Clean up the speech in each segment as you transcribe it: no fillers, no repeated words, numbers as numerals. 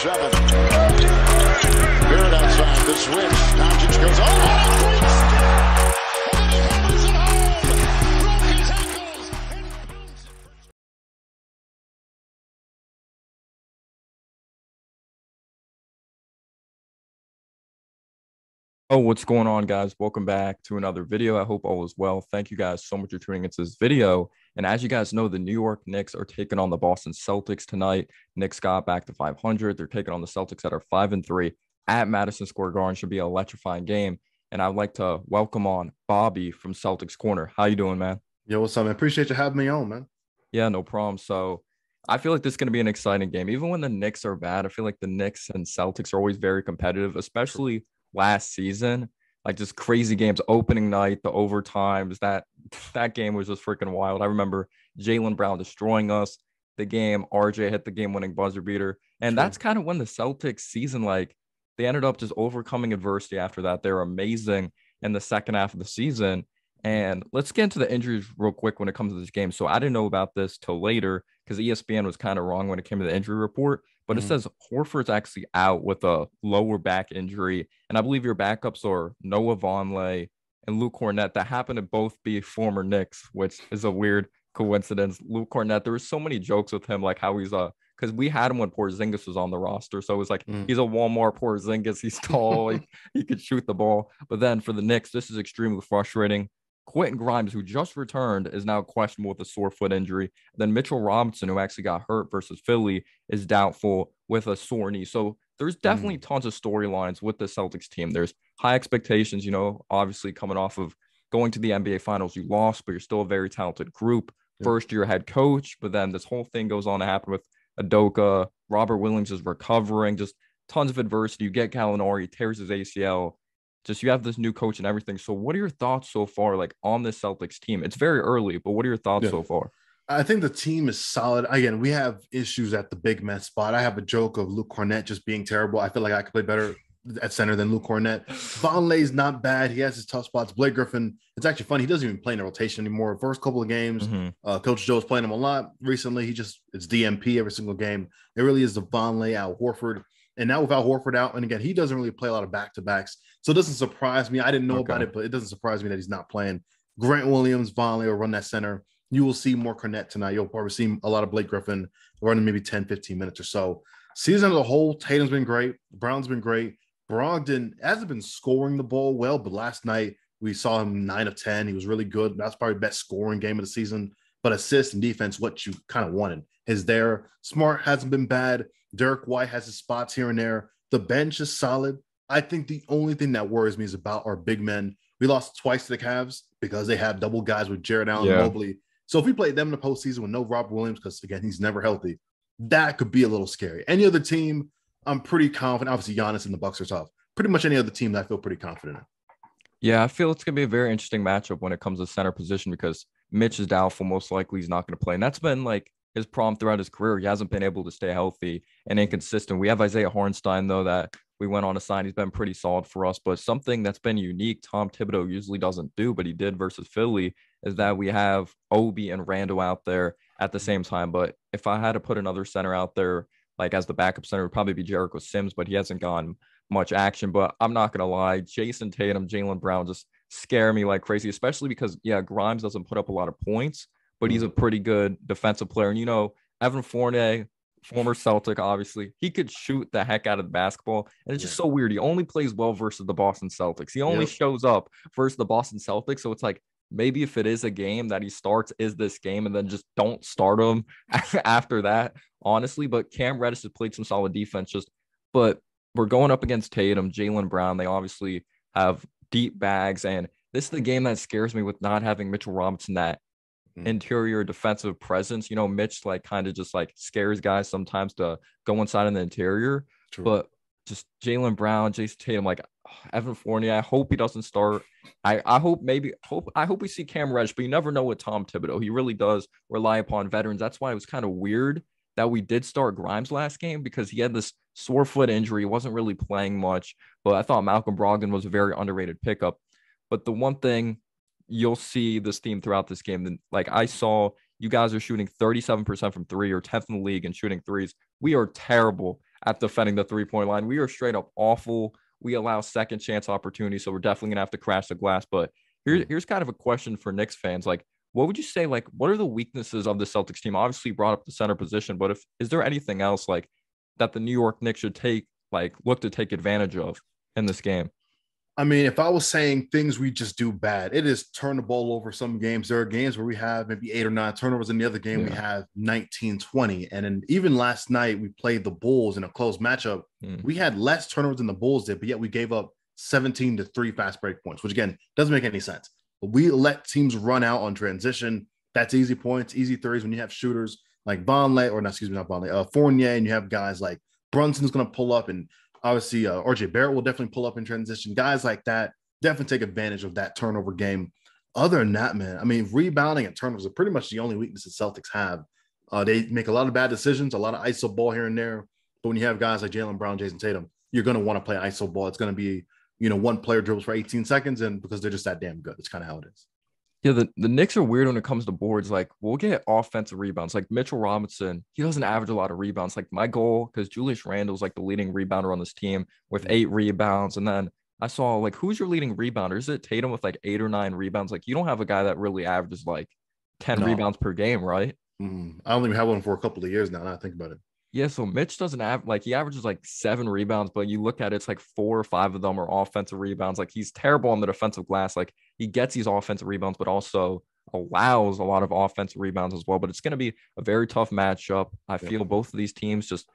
7. Barrett outside, the switch. Doncic goes, oh, what a great step! And then he hammers it home! Broke his ankles! And bounces. Oh, what's going on, guys? Welcome back to another video. I hope all is well. Thank you guys so much for tuning into this video. And as you guys know, the New York Knicks are taking on the Boston Celtics tonight. Knicks got back to 500. They're taking on the Celtics that are 5-3 at Madison Square Garden. Should be an electrifying game. And I'd like to welcome on Bobby from Celtics Corner. How you doing, man? Yo, what's up, man? Appreciate you having me on, man. Yeah, no problem. So I feel like this is going to be an exciting game. Even when the Knicks are bad, I feel like the Knicks and Celtics are always very competitive, especially last season. Like just crazy games, opening night, the overtimes, that game was just freaking wild. I remember Jaylen Brown destroying us the game. RJ hit the game-winning buzzer beater. And that's kind of when the Celtics season, like, they ended up just overcoming adversity after that. They're amazing in the second half of the season. And let's get into the injuries real quick when it comes to this game. So I didn't know about this till later because ESPN was kind of wrong when it came to the injury report. But it says Horford's actually out with a lower back injury. And I believe your backups are Noah Vonleh and Luke Cornett that happen to both be former Knicks, which is a weird coincidence. Luke Cornett, there were so many jokes with him, like how he's because we had him when Porzingis was on the roster. So it was like he's a Walmart Porzingis. He's tall. he could shoot the ball. But then for the Knicks, this is extremely frustrating. Quentin Grimes, who just returned, is now questionable with a sore foot injury. Then Mitchell Robinson, who actually got hurt versus Philly, is doubtful with a sore knee. So there's definitely tons of storylines with the Celtics team. There's high expectations, obviously coming off of going to the NBA Finals. You lost, but you're still a very talented group. First-year head coach, but then this whole thing goes on to happen with Udoka. Robert Williams is recovering, just tons of adversity. You get Gallinari, tears his ACL. Just you have this new coach and everything. So what are your thoughts so far, like on this Celtics team? It's very early, but what are your thoughts so far? I think the team is solid. Again, we have issues at the big man spot. I have a joke of Luke Cornett just being terrible. I feel like I could play better at center than Luke Cornett. Vonleh's not bad. He has his tough spots. Blake Griffin, it's actually funny. He doesn't even play in a rotation anymore. First couple of games, Coach Joe's playing him a lot. Recently, it's DMP every single game. It really is the Vonleh, Al Horford. And now without Horford out, and again, he doesn't really play a lot of back-to-backs. So it doesn't surprise me. I didn't know about it, but it doesn't surprise me that he's not playing. Grant Williams, Vonleh will run that center. You will see more Cornett tonight. You'll probably see a lot of Blake Griffin running maybe 10, 15 minutes or so. Season as a whole, Tatum's been great. Brown's been great. Brogdon hasn't been scoring the ball well, but last night we saw him 9 of 10. He was really good. That's probably the best scoring game of the season. But assists and defense, what you kind of wanted, is there. Smart hasn't been bad. Derek White has his spots here and there. The bench is solid. I think the only thing that worries me is about our big men. We lost twice to the Cavs because they have double guys with Jared Allen and Mobley. So if we played them in the postseason with no Robert Williams, because, again, he's never healthy, that could be a little scary. Any other team, I'm pretty confident. Obviously, Giannis and the Bucks are tough. Pretty much any other team that I feel pretty confident in. Yeah, I feel it's going to be a very interesting matchup when it comes to center position because Mitch is doubtful. Most likely he's not going to play. And that's been like his problem throughout his career. He hasn't been able to stay healthy and inconsistent. We have Isaiah Hartenstein, though, that we went on to sign. He's been pretty solid for us. But something that's been unique, Tom Thibodeau usually doesn't do, but he did versus Philly, is that we have Obi and Randall out there at the same time. But if I had to put another center out there, like as the backup center, it would probably be Jericho Sims, but he hasn't gotten much action. But I'm not going to lie, Jason Tatum, Jaylen Brown just scare me like crazy, especially because, Grimes doesn't put up a lot of points, but he's a pretty good defensive player. And, Evan Fournier, former Celtic, obviously, he could shoot the heck out of the basketball. And it's just so weird. He only plays well versus the Boston Celtics. He only shows up versus the Boston Celtics. So it's like, maybe if it is a game that he starts, is this game, and then just don't start him after that, honestly. But Cam Reddish has played some solid defense. But we're going up against Tatum, Jaylen Brown. They obviously have deep bags. And this is the game that scares me with not having Mitchell Robinson, that interior defensive presence. Mitch kind of just scares guys sometimes to go inside in the interior. But just Jaylen Brown, Jason Tatum, Evan Fournier, I hope he doesn't start. I hope we see Cam Reddish, but you never know with Tom Thibodeau. He really does rely upon veterans. That's why it was kind of weird that we did start Grimes last game, because he had this sore foot injury. He wasn't really playing much, but I thought Malcolm Brogdon was a very underrated pickup. But the one thing you'll see this team throughout this game, I saw you guys are shooting 37% from three, or 10th in the league in shooting threes. We are terrible at defending the 3-point line. We are straight up awful. We allow second chance opportunities, so we're definitely gonna have to crash the glass. But here's kind of a question for Knicks fans. Like, what would you say? Like, what are the weaknesses of the Celtics team? Obviously, you brought up the center position, but is there anything else like that the New York Knicks should look to take advantage of in this game? I mean, if I was saying things we just do bad, it is turn the ball over some games. There are games where we have maybe 8 or 9 turnovers. In the other game, we have 19, 20. And then even last night, we played the Bulls in a close matchup. We had less turnovers than the Bulls did, but yet we gave up 17 to 3 fast break points, which again, doesn't make any sense. But we let teams run out on transition. That's easy points, easy threes when you have shooters like Fournier, and you have guys like Brunson's going to pull up, and obviously RJ Barrett will definitely pull up in transition. Guys like that definitely take advantage of that turnover game. Other than that, man, I mean, rebounding and turnovers are pretty much the only weakness the Celtics have. They make a lot of bad decisions, a lot of ISO ball here and there. But when you have guys like Jaylen Brown, Jason Tatum, you're going to want to play ISO ball. It's going to be, one player dribbles for 18 seconds, and because they're just that damn good. It's kind of how it is. Yeah, the Knicks are weird when it comes to boards. Like, we'll get offensive rebounds. Like Mitchell Robinson, he doesn't average a lot of rebounds. Like my goal, because Julius Randle's like the leading rebounder on this team with 8 rebounds. And then I saw like, who's your leading rebounder? Is it Tatum with like 8 or 9 rebounds? Like, you don't have a guy that really averages like 10 rebounds per game, right? I don't even have one for a couple of years now. Now I think about it. Yeah, so Mitch doesn't have like he averages like 7 rebounds, but you look at it, it's like 4 or 5 of them are offensive rebounds. Like he's terrible on the defensive glass. Like he gets these offensive rebounds, but also allows a lot of offensive rebounds as well. But it's going to be a very tough matchup. I feel both of these teams just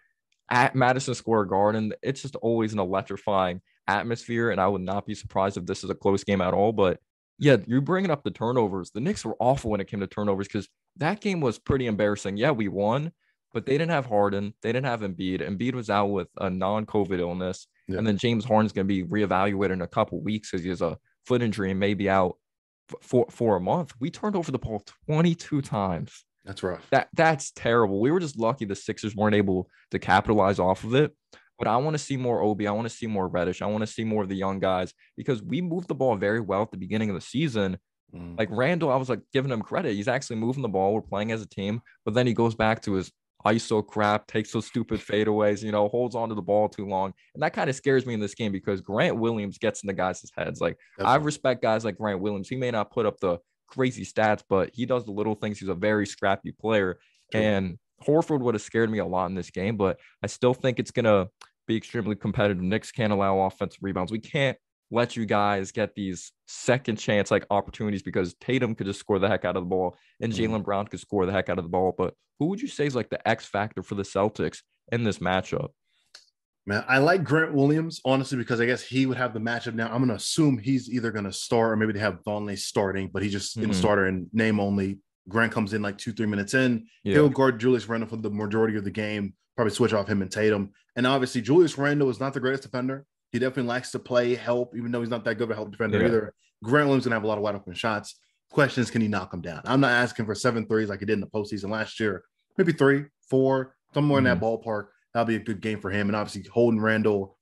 at Madison Square Garden, it's just always an electrifying atmosphere, and I would not be surprised if this is a close game at all. But yeah, you're bringing up the turnovers. The Knicks were awful when it came to turnovers because that game was pretty embarrassing. Yeah, we won, but they didn't have Harden. They didn't have Embiid. Embiid was out with a non-COVID illness. Yeah. And then James Harden's going to be reevaluated in a couple weeks because he has a foot injury and may be out for a month. We turned over the ball 22 times. That's rough. That's terrible. We were just lucky the Sixers weren't able to capitalize off of it. But I want to see more Obi. I want to see more Reddish. I want to see more of the young guys because we moved the ball very well at the beginning of the season. Like Randall, I was like giving him credit. He's actually moving the ball. We're playing as a team. But then he goes back to his ISO crap, takes those stupid fadeaways, holds onto the ball too long. And that kind of scares me in this game because Grant Williams gets in the guys' heads. Like I respect guys like Grant Williams. He may not put up the crazy stats, but he does the little things. He's a very scrappy player. True. And Horford would have scared me a lot in this game, but I still think it's going to be extremely competitive. Knicks can't allow offensive rebounds. We can't let you guys get these second chance like opportunities because Tatum could just score the heck out of the ball and Jaylen Brown could score the heck out of the ball. But who would you say is like the X factor for the Celtics in this matchup? Man, I like Grant Williams, honestly, because I guess he would have the matchup now. I'm going to assume he's either going to start or maybe they have Vonleh starting, but he's just in starter and name only. Grant comes in like 2-3 minutes in. Yeah. He'll guard Julius Randle for the majority of the game, probably switch off him and Tatum. And obviously, Julius Randle is not the greatest defender. He definitely likes to play help, even though he's not that good of a help defender either. Grant Williams going to have a lot of wide open shots. Question is, can he knock them down? I'm not asking for 7 threes like he did in the postseason last year. Maybe 3, 4, somewhere in that ballpark. That'll be a good game for him. And obviously, holding Randle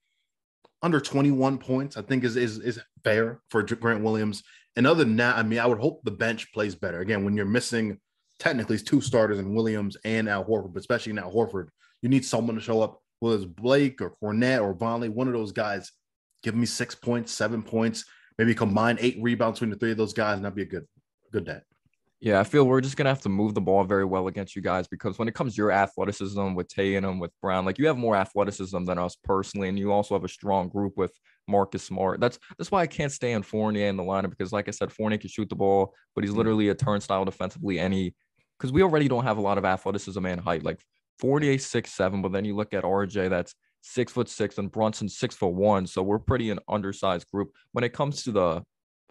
under 21 points, I think is fair for Grant Williams. And other than that, I mean, I would hope the bench plays better. Again, when you're missing technically 2 starters in Williams and Al Horford, but especially now Horford, you need someone to show up, whether it's Blake or Cornette or Vonleh, one of those guys. Give me 6 points, 7 points, maybe combine 8 rebounds between the 3 of those guys, and that'd be a good day. Yeah, I feel we're just going to have to move the ball very well against you guys because when it comes to your athleticism with Tatum, with Brown, like you have more athleticism than us personally, and you also have a strong group with Marcus Smart. That's why I can't stand Fournier in the lineup because, like I said, Fournier can shoot the ball, but he's literally a turnstile defensively. Because we already don't have a lot of athleticism and height. Like Fournier 6'7", but then you look at RJ, that's 6'6", and Brunson 6'1". So we're pretty an undersized group. When it comes to the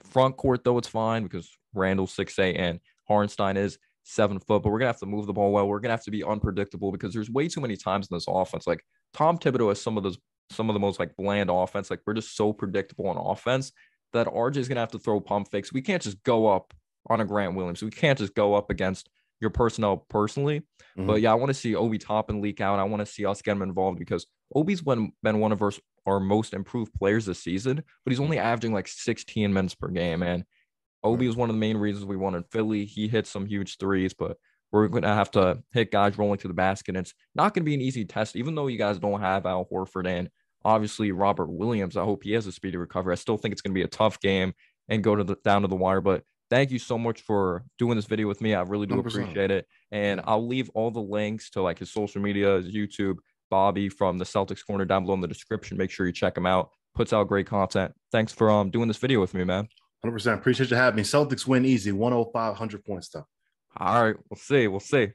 front court, though, it's fine because Randall's 6'8" and Hartenstein is 7 foot, but we're gonna have to move the ball well. We're gonna have to be unpredictable because there's way too many times in this offense. Like Tom Thibodeau has some of the most like bland offense. Like we're just so predictable on offense that RJ is gonna have to throw pump fakes. We can't just go up on a Grant Williams. We can't just go up against your personnel personally. But yeah, I want to see Obi Toppin leak out. I want to see us get him involved because Obi's been one of our most improved players this season, but he's only averaging like 16 minutes per game. And Obi was one of the main reasons we won in Philly. He hit some huge threes, but We're going to have to hit guys rolling to the basket. And it's not going to be an easy test, even though you guys don't have Al Horford and obviously Robert Williams. I hope he has a speedy recovery. I still think it's going to be a tough game and go to the down to the wire. But thank you so much for doing this video with me. I really do 100%. appreciate it. And I'll leave all the links to like his social media, his YouTube, Bobby from the Celtics Corner down below in the description. Make sure you check him out. Puts out great content. Thanks for doing this video with me, man. 100%. Appreciate you having me. Celtics win easy, 105, 100 points, though. All right, we'll see. We'll see.